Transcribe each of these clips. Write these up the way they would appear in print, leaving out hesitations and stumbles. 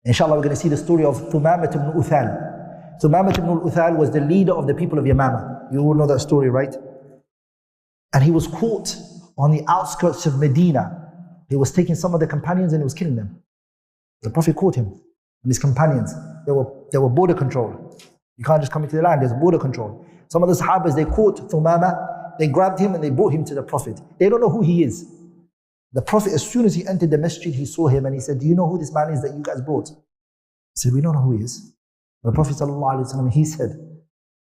Inshallah, we're going to see the story of Thumamah ibn Uthal. Thumamah ibn Uthal was the leader of the people of Yamama. You all know that story, right? And he was caught on the outskirts of Medina. He was taking some of the companions and he was killing them. The Prophet caught him and his companions. There were border control. You can't just come into the land, there's border control. Some of the Sahabas, they caught Thumamah, they grabbed him and they brought him to the Prophet. They don't know who he is. The Prophet, as soon as he entered the masjid, he saw him and he said, do you know who this man is that you guys brought? He said, we don't know who he is. The Prophet ﷺ, he said,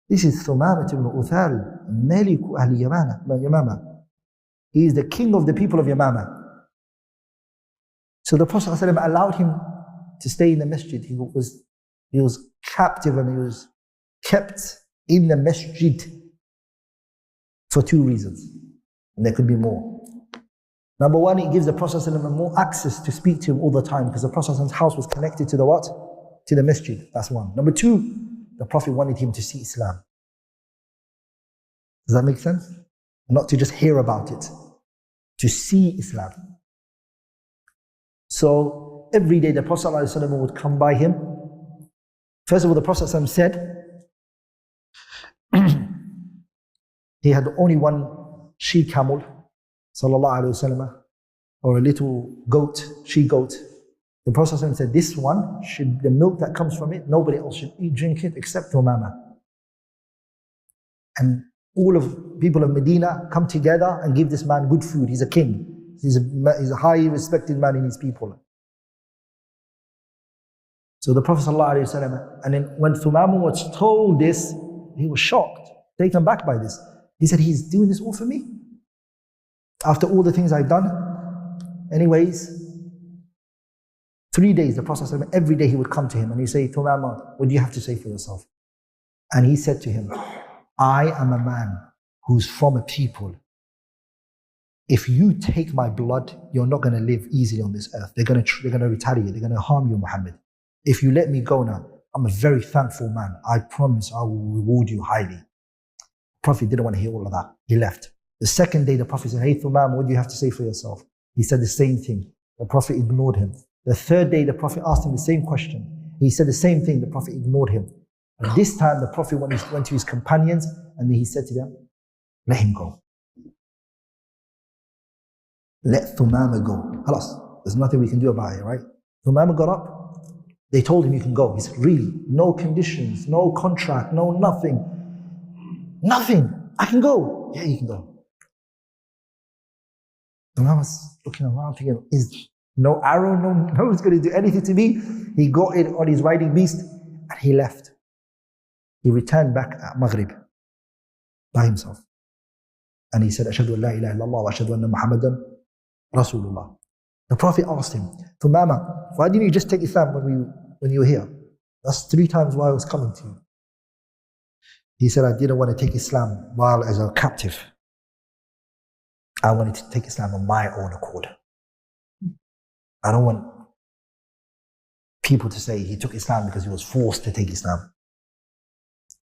this is Thumamah ibn Uthal, Maliku Ahli Yamama. He is the king of the people of Yamama. So the Prophet ﷺ allowed him to stay in the masjid. He was captive and he was kept in the masjid for two reasons. And there could be more. Number one, it gives the Prophet ﷺ more access to speak to him all the time because the Prophet's house was connected to the what? To the masjid. That's one. Number two, the Prophet wanted him to see Islam. Does that make sense? Not to just hear about it, to see Islam. So every day the Prophet ﷺ would come by him. First of all, the Prophet ﷺ said he had only one she camel, sallallahu alaihi wasallam, or a little goat, she goat. The Prophet ﷺ said, this one, the milk that comes from it, nobody else should eat, drink it except Thumamah. And all of people of Medina come together and give this man good food. He's a king. He's a highly respected man in his people. So the Prophet ﷺ, and then when Thumamah was told this, he was shocked, taken back by this. He said, he's doing this all for me? After all the things I've done? Anyways, 3 days, the Prophet ﷺ, every day he would come to him and he'd say, Thumamah, what do you have to say for yourself? And he said to him, I am a man who's from a people. If you take my blood, you're not going to live easily on this earth. They're going to retaliate. They're going to harm you, Muhammad. If you let me go now, I'm a very thankful man. I promise I will reward you highly. The Prophet didn't want to hear all of that. He left. The second day, the Prophet said, hey, Thumamah, what do you have to say for yourself? He said the same thing. The Prophet ignored him. The third day, the Prophet asked him the same question. He said the same thing. The Prophet ignored him. And this time, the Prophet went to his companions and he said to them, let him go. Let Thumamah go. Halas, there's nothing we can do about it, right? Thumamah got up. They told him, you can go. He said, really? No conditions, no contract, no nothing. Nothing. I can go. Yeah, you can go. Thumamah's looking around thinking, is no arrow, no one's going to do anything to me. He got it on his riding beast and he left. He returned back at Maghrib by himself. And he said, Ashhadu an la ilaha illallah wa ashhadu anna Muhammadan Rasulullah. The Prophet asked him, Thumamah, why didn't you just take Islam when you were here? That's 3 times why I was coming to you. He said, I didn't want to take Islam while as a captive. I wanted to take Islam on my own accord. I don't want people to say he took Islam because he was forced to take Islam.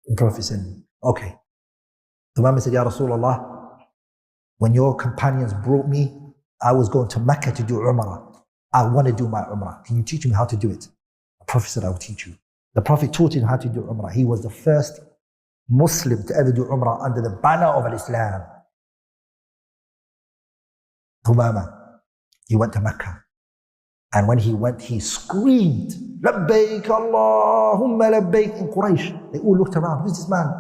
The Prophet said, okay. Thumamah said, Ya Rasulullah, when your companions brought me, I was going to Mecca to do Umrah. I want to do my Umrah. Can you teach me how to do it? The Prophet said, I will teach you. The Prophet taught him how to do Umrah. He was the first Muslim to ever do Umrah under the banner of Islam. Thumamah, he went to Mecca. And when he went, he screamed, Labbaik Allahumma Labbaik in Quraysh. They all looked around, who's this man?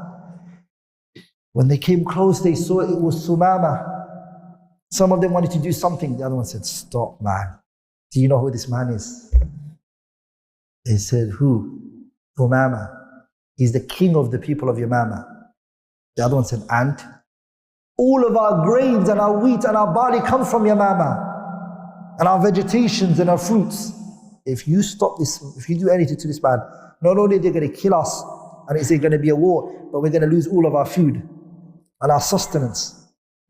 When they came close, they saw it was Thumamah. Some of them wanted to do something. The other one said, stop, man. Do you know who this man is? They said, who? Thumamah. He's the king of the people of Yamama. The other one said, and? All of our grains and our wheat and our barley come from Yamama. And our vegetations and our fruits. If you stop this, if you do anything to this man, not only they're going to kill us, and it's going to be a war, but we're going to lose all of our food and our sustenance.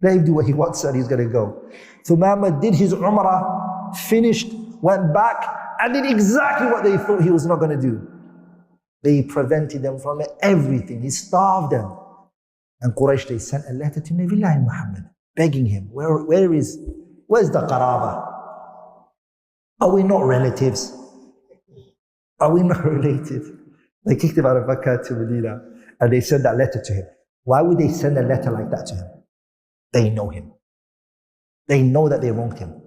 Let him do what he wants and he's going to go. Thumamah did his Umrah, finished, went back, and did exactly what they thought he was not going to do. They prevented them from everything. He starved them. And Quraysh, they sent a letter to Nabi Muhammad, begging him, where's the qaraba? Are we not relatives? Are we not related? They kicked him out of Mecca to Medina and they sent that letter to him. Why would they send a letter like that to him? They know him. They know that they wronged him.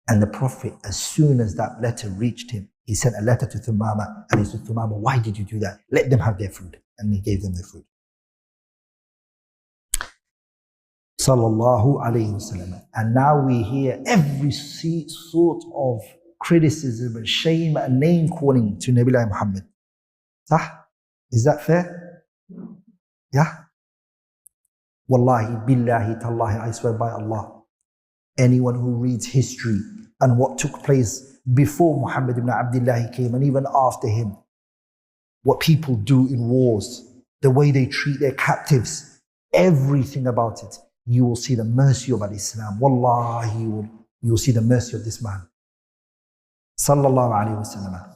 And the Prophet, as soon as that letter reached him, he sent a letter to Thumama and he said, Thumama, why did you do that? Let them have their food. And he gave them their food. Sallallahu alayhi wasallam. And now we hear every sort of criticism and shame and name calling to Nabi Muhammad. Sah? Is that fair? Yeah? Wallahi, billahi, tallahi, I swear by Allah. Anyone who reads history and what took place before Muhammad ibn Abdullah came and even after him, what people do in wars, the way they treat their captives, everything about it, you will see the mercy of Islam. Wallahi, you will see the mercy of this man. Sallallahu alayhi wa sallam.